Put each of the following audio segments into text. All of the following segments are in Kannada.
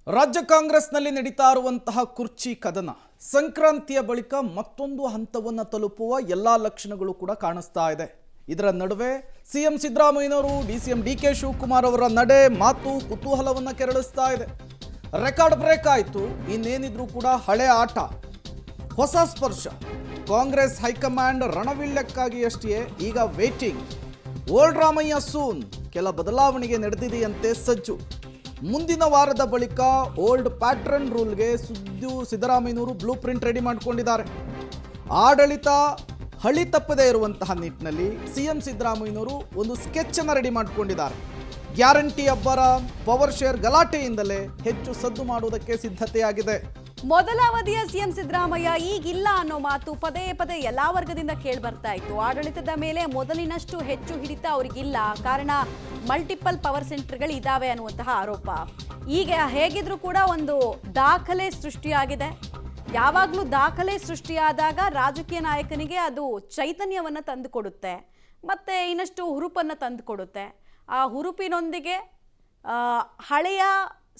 ರಾಜ್ಯ ಕಾಂಗ್ರೆಸ್ನಲ್ಲಿ ನಡೀತಾ ಇರುವಂತಹ ಕುರ್ಚಿ ಕದನ ಸಂಕ್ರಾಂತಿಯ ಬಳಿಕ ಮತ್ತೊಂದು ಹಂತವನ್ನು ತಲುಪುವ ಎಲ್ಲಾ ಲಕ್ಷಣಗಳು ಕೂಡ ಕಾಣಿಸ್ತಾ ಇದೆ. ಇದರ ನಡುವೆ ಸಿಎಂ ಸಿದ್ದರಾಮಯ್ಯನವರು ಡಿಸಿಎಂ ಡಿಕೆ ಶಿವಕುಮಾರ್ ಅವರ ನಡೆ ಮಾತು ಕುತೂಹಲವನ್ನು ಕೆರಳಿಸ್ತಾ ಇದೆ. ರೆಕಾರ್ಡ್ ಬ್ರೇಕ್ ಆಯಿತು, ಇನ್ನೇನಿದ್ರೂ ಕೂಡ ಹಳೆ ಆಟ ಹೊಸ ಸ್ಪರ್ಶ. ಕಾಂಗ್ರೆಸ್ ಹೈಕಮಾಂಡ್ ರಣವಿಲ್ಲಕ್ಕಾಗಿ ಅಷ್ಟೇ ಈಗ ವೇಟಿಂಗ್. ಓಲ್ಡ್ ರಾಮಯ್ಯ ಸೂನ್ ಕೆಲ ಬದಲಾವಣೆಗೆ ನಡೆದಿದೆಯಂತೆ ಸಜ್ಜು. ಮುಂದಿನ ವಾರದ ಬಳಿಕ ಓಲ್ಡ್ ಪ್ಯಾಟ್ರನ್ ರೂಲ್ಗೆ ಸಿದ್ದರಾಮಯ್ಯನವರು ಬ್ಲೂ ಪ್ರಿಂಟ್ ರೆಡಿ ಮಾಡಿಕೊಂಡಿದ್ದಾರೆ. ಆಡಳಿತ ಹಳಿ ತಪ್ಪದೇ ಇರುವಂತಹ ನಿಟ್ಟಿನಲ್ಲಿ ಸಿಎಂ ಸಿದ್ದರಾಮಯ್ಯನವರು ಒಂದು ಸ್ಕೆಚ್ ಅನ್ನು ರೆಡಿ ಮಾಡಿಕೊಂಡಿದ್ದಾರೆ. ಗ್ಯಾರಂಟಿ ಅಬ್ಬರ ಪವರ್ ಶೇರ್ ಗಲಾಟೆಯಿಂದಲೇ ಹೆಚ್ಚು ಸದ್ದು ಮಾಡುವುದಕ್ಕೆ ಸಿದ್ಧತೆಯಾಗಿದೆ. ಮೊದಲ ಅವಧಿಯ ಸಿಎಂ ಸಿದ್ದರಾಮಯ್ಯ ಈಗಿಲ್ಲ ಅನ್ನೋ ಮಾತು ಪದೇ ಪದೇ ಎಲ್ಲಾ ವರ್ಗದಿಂದ ಕೇಳಿ ಬರ್ತಾ ಇತ್ತು. ಆಡಳಿತದ ಮೇಲೆ ಮೊದಲಿನಷ್ಟು ಹೆಚ್ಚು ಹಿಡಿತ ಅವರಿಗಿಲ್ಲ, ಕಾರಣ ಮಲ್ಟಿಪಲ್ ಪವರ್ ಸೆಂಟರ್ಗಳು ಇದಾವೆ ಅನ್ನುವಂತಹ ಆರೋಪ. ಈಗ ಹೇಗಿದ್ರೂ ಕೂಡ ಒಂದು ದಾಖಲೆ ಸೃಷ್ಟಿಯಾಗಿದೆ. ಯಾವಾಗಲೂ ದಾಖಲೆ ಸೃಷ್ಟಿಯಾದಾಗ ರಾಜಕೀಯ ನಾಯಕನಿಗೆ ಅದು ಚೈತನ್ಯವನ್ನು ತಂದುಕೊಡುತ್ತೆ, ಮತ್ತೆ ಇನ್ನಷ್ಟು ಹುರುಪನ್ನು ತಂದುಕೊಡುತ್ತೆ. ಆ ಹುರುಪಿನೊಂದಿಗೆ ಹಳೆಯ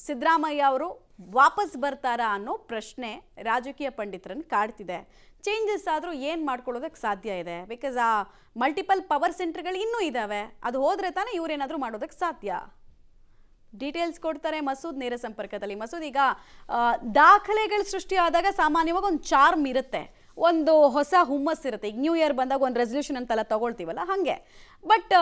ಸಿದ್ದರಾಮಯ್ಯ ಅವರು ವಾಪಸ್ ಬರ್ತಾರಾ ಅನ್ನೋ ಪ್ರಶ್ನೆ ರಾಜಕೀಯ ಪಂಡಿತರನ್ನು ಕಾಡ್ತಿದೆ. ಚೇಂಜಸ್ ಆದರೂ ಏನು ಮಾಡ್ಕೊಳ್ಳೋದಕ್ಕೆ ಸಾಧ್ಯ ಇದೆ? ಬಿಕಾಸ್ ಆ ಮಲ್ಟಿಪಲ್ ಪವರ್ ಸೆಂಟರ್ಗಳು ಇನ್ನೂ ಇದ್ದಾವೆ, ಅದು ಹೋದರೆ ತಾನೇ ಇವರೇನಾದರೂ ಮಾಡೋದಕ್ಕೆ ಸಾಧ್ಯ. ಡೀಟೇಲ್ಸ್ ಕೊಡ್ತಾರೆ ಮಸೂದ್ ನೇರ ಸಂಪರ್ಕದಲ್ಲಿ. ಮಸೂದ್, ಈಗ ದಾಖಲೆಗಳು ಸೃಷ್ಟಿಯಾದಾಗ ಸಾಮಾನ್ಯವಾಗಿ ಒಂದು ಚಾರ್ಮ್ ಇರುತ್ತೆ, ಒಂದು ಹೊಸ ಹುಮ್ಮಸ್ ಇರುತ್ತೆ. ಈಗ ನ್ಯೂ ಇಯರ್ ಬಂದಾಗ ಒಂದು ರೆಸಲ್ಯೂಷನ್ ಅಂತೆಲ್ಲ ತಗೊಳ್ತೀವಲ್ಲ ಹಾಗೆ. ಬಟ್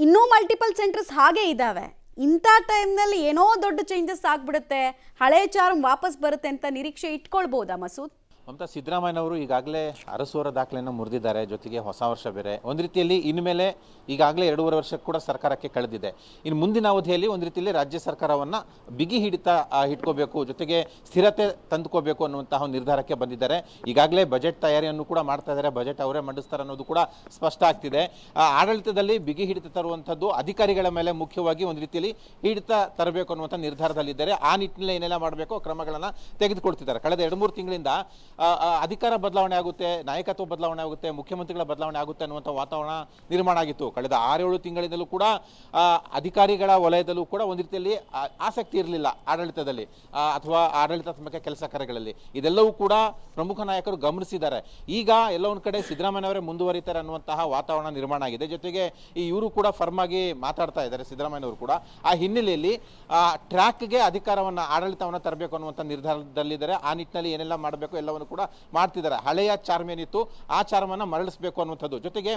ಇನ್ನೂ ಮಲ್ಟಿಪಲ್ ಸೆಂಟರ್ಸ್ ಹಾಗೇ ಇದ್ದಾವೆ. ಇಂಥ ಟೈಮ್ನಲ್ಲಿ ಏನೋ ದೊಡ್ಡ ಚೇಂಜಸ್ ಆಗ್ಬಿಡುತ್ತೆ, ಹಳೆ ಚಾರ್ಮ್ ವಾಪಸ್ ಬರುತ್ತೆ ಅಂತ ನಿರೀಕ್ಷೆ ಇಟ್ಕೊಳ್ಬೋದಾ ಮಸೂದ್? ಮಮತಾ, ಸಿದ್ದರಾಮಯ್ಯನವರು ಈಗಾಗಲೇ ಅರಸುವರ ದಾಖಲೆಯನ್ನು ಮುರಿದಿದ್ದಾರೆ, ಜೊತೆಗೆ ಹೊಸ ವರ್ಷ ಬೇರೆ. ಒಂದು ರೀತಿಯಲ್ಲಿ ಇನ್ಮೇಲೆ ಈಗಾಗಲೇ 2.5 ವರ್ಷ ಕೂಡ ಸರ್ಕಾರಕ್ಕೆ ಕಳೆದಿದೆ. ಇನ್ನು ಮುಂದಿನ ಅವಧಿಯಲ್ಲಿ ಒಂದು ರೀತಿಯಲ್ಲಿ ರಾಜ್ಯ ಸರ್ಕಾರವನ್ನು ಬಿಗಿ ಹಿಡಿತ ಇಟ್ಕೋಬೇಕು, ಜೊತೆಗೆ ಸ್ಥಿರತೆ ತಂದುಕೋಬೇಕು ಅನ್ನುವಂತಹ ಒಂದು ನಿರ್ಧಾರಕ್ಕೆ ಬಂದಿದ್ದಾರೆ. ಈಗಾಗಲೇ ಬಜೆಟ್ ತಯಾರಿಯನ್ನು ಕೂಡ ಮಾಡ್ತಾ ಇದ್ದಾರೆ, ಬಜೆಟ್ ಅವರೇ ಮಂಡಿಸ್ತಾರೆ ಅನ್ನೋದು ಕೂಡ ಸ್ಪಷ್ಟ ಆಗ್ತಿದೆ. ಆಡಳಿತದಲ್ಲಿ ಬಿಗಿ ಹಿಡಿತ ತರುವಂಥದ್ದು ಅಧಿಕಾರಿಗಳ ಮೇಲೆ ಮುಖ್ಯವಾಗಿ ಒಂದು ರೀತಿಯಲ್ಲಿ ಹಿಡಿತ ತರಬೇಕು ಅನ್ನುವಂಥ ನಿರ್ಧಾರದಲ್ಲಿದ್ದಾರೆ. ಆ ನಿಟ್ಟಿನಲ್ಲಿ ಏನೆಲ್ಲ ಮಾಡಬೇಕು ಕ್ರಮಗಳನ್ನು ತೆಗೆದುಕೊಳ್ತಿದ್ದಾರೆ. ಕಳೆದ 2-3 ತಿಂಗಳಿಂದ ಅಧಿಕಾರ ಬದಲಾವಣೆ ಆಗುತ್ತೆ, ನಾಯಕತ್ವ ಬದಲಾವಣೆ ಆಗುತ್ತೆ, ಮುಖ್ಯಮಂತ್ರಿಗಳ ಬದಲಾವಣೆ ಆಗುತ್ತೆ ಅನ್ನುವಂಥ ವಾತಾವರಣ ನಿರ್ಮಾಣ ಆಗಿತ್ತು. ಕಳೆದ 6-7 ತಿಂಗಳಿಂದಲೂ ಕೂಡ ಅಧಿಕಾರಿಗಳ ವಲಯದಲ್ಲೂ ಕೂಡ ಒಂದು ರೀತಿಯಲ್ಲಿ ಆಸಕ್ತಿ ಇರಲಿಲ್ಲ ಆಡಳಿತದಲ್ಲಿ ಅಥವಾ ಆಡಳಿತಾತ್ಮಕ ಕೆಲಸ ಕಾರ್ಯಗಳಲ್ಲಿ. ಇದೆಲ್ಲವೂ ಕೂಡ ಪ್ರಮುಖ ನಾಯಕರು ಗಮನಿಸಿದ್ದಾರೆ. ಈಗ ಎಲ್ಲ ಒಂದು ಕಡೆ ಸಿದ್ದರಾಮಯ್ಯನವರೇ ಮುಂದುವರಿತಾರೆ ಅನ್ನುವಂತಹ ವಾತಾವರಣ ನಿರ್ಮಾಣ ಆಗಿದೆ. ಜೊತೆಗೆ ಇವರು ಕೂಡ ಫರ್ಮ್ ಆಗಿ ಮಾತಾಡ್ತಾ ಇದ್ದಾರೆ ಸಿದ್ದರಾಮಯ್ಯನವರು ಕೂಡ. ಆ ಹಿನ್ನೆಲೆಯಲ್ಲಿ ಟ್ರ್ಯಾಕ್ಗೆ ಅಧಿಕಾರವನ್ನು ಆಡಳಿತವನ್ನು ತರಬೇಕು ಅನ್ನುವಂಥ ನಿರ್ಧಾರದಲ್ಲಿದ್ದಾರೆ. ಆ ನಿಟ್ಟಿನಲ್ಲಿ ಏನೆಲ್ಲ ಮಾಡಬೇಕು ಎಲ್ಲವನ್ನು ಕೂಡ ಮಾಡ್ತಿದ್ದಾರೆ. ಹಳೆಯ ಚಾರ್ಮ್ ಏನಿತ್ತು ಆ ಚಾರ್ಮನ್ನು ಮರಳಿಸಬೇಕು ಅನ್ನುವಂಥದ್ದು. ಜೊತೆಗೆ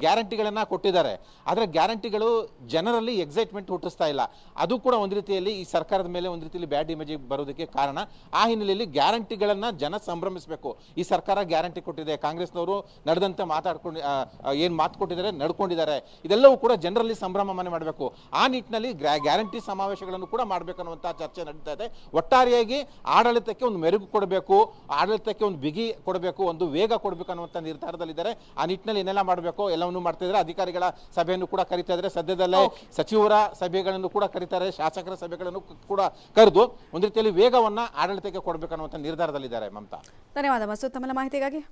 ಗ್ಯಾರಂಟಿಗಳನ್ನ ಕೊಟ್ಟಿದ್ದಾರೆ, ಆದರೆ ಗ್ಯಾರಂಟಿಗಳು ಜನರಲ್ಲಿ ಎಕ್ಸೈಟ್ಮೆಂಟ್ ಹುಟ್ಟಿಸ್ತಾ ಇಲ್ಲ. ಅದು ಕೂಡ ಒಂದು ರೀತಿಯಲ್ಲಿ ಈ ಸರ್ಕಾರದ ಮೇಲೆ ಒಂದು ರೀತಿಯಲ್ಲಿ ಬ್ಯಾಡ್ ಇಮೇಜ್ ಬರೋದಕ್ಕೆ ಕಾರಣ. ಆ ಹಿನ್ನೆಲೆಯಲ್ಲಿ ಗ್ಯಾರಂಟಿಗಳನ್ನ ಜನ ಸಂಭ್ರಮಿಸಬೇಕು. ಈ ಸರ್ಕಾರ ಗ್ಯಾರಂಟಿ ಕೊಟ್ಟಿದೆ, ಕಾಂಗ್ರೆಸ್ನವರು ನಡೆದಂತೆ ಮಾತಾಡ್ಕೊಂಡು ಏನು ಮಾತು ಕೊಟ್ಟಿದ್ದಾರೆ ನಡ್ಕೊಂಡಿದ್ದಾರೆ, ಇದೆಲ್ಲವೂ ಕೂಡ ಜನರಲ್ಲಿ ಸಂಭ್ರಮ ಮನೆ ಮಾಡಬೇಕು. ಆ ನಿಟ್ಟಿನಲ್ಲಿ ಗ್ಯಾರಂಟಿ ಸಮಾವೇಶಗಳನ್ನು ಕೂಡ ಮಾಡಬೇಕನ್ನುವಂತಹ ಚರ್ಚೆ ನಡೀತಾ ಇದೆ. ಒಟ್ಟಾರೆಯಾಗಿ ಆಡಳಿತಕ್ಕೆ ಒಂದು ಮೆರುಗು ಕೊಡಬೇಕು, ಆಡಳಿತಕ್ಕೆ ಒಂದು ಬಿಗಿ ಕೊಡಬೇಕು, ಒಂದು ವೇಗ ಕೊಡಬೇಕು ಅನ್ನುವಂಥ ನಿರ್ಧಾರದಲ್ಲಿದ್ದಾರೆ. ಆ ನಿಟ್ಟಿನಲ್ಲಿ ಏನೆಲ್ಲ ಮಾಡಬೇಕು ಎಲ್ಲವನ್ನೂ ಮಾಡ್ತಿದ್ದಾರೆ. ಅಧಿಕಾರಿಗಳ ಸಭೆಯನ್ನು ಕೂಡ ಕರೀತಾ ಇದ್ದಾರೆ. ಸದ್ಯದಲ್ಲೇ ಸಚಿವರ ಸಭೆಗಳನ್ನು ಕೂಡ ಕರೀತಾರೆ, ಶಾಸಕರ ಸಭೆಗಳನ್ನು ಕೂಡ ಕರೆದು ಒಂದು ರೀತಿಯಲ್ಲಿ ವೇಗವನ್ನ ಆಡಳಿತಕ್ಕೆ ಕೊಡಬೇಕು ಅನ್ನುವಂಥ ನಿರ್ಧಾರದಲ್ಲಿದ್ದಾರೆ. ಮಮತಾ, ಧನ್ಯವಾದ ಮಸೂದ್ ತಮ್ಮ ಮಾಹಿತಿಗಾಗಿ.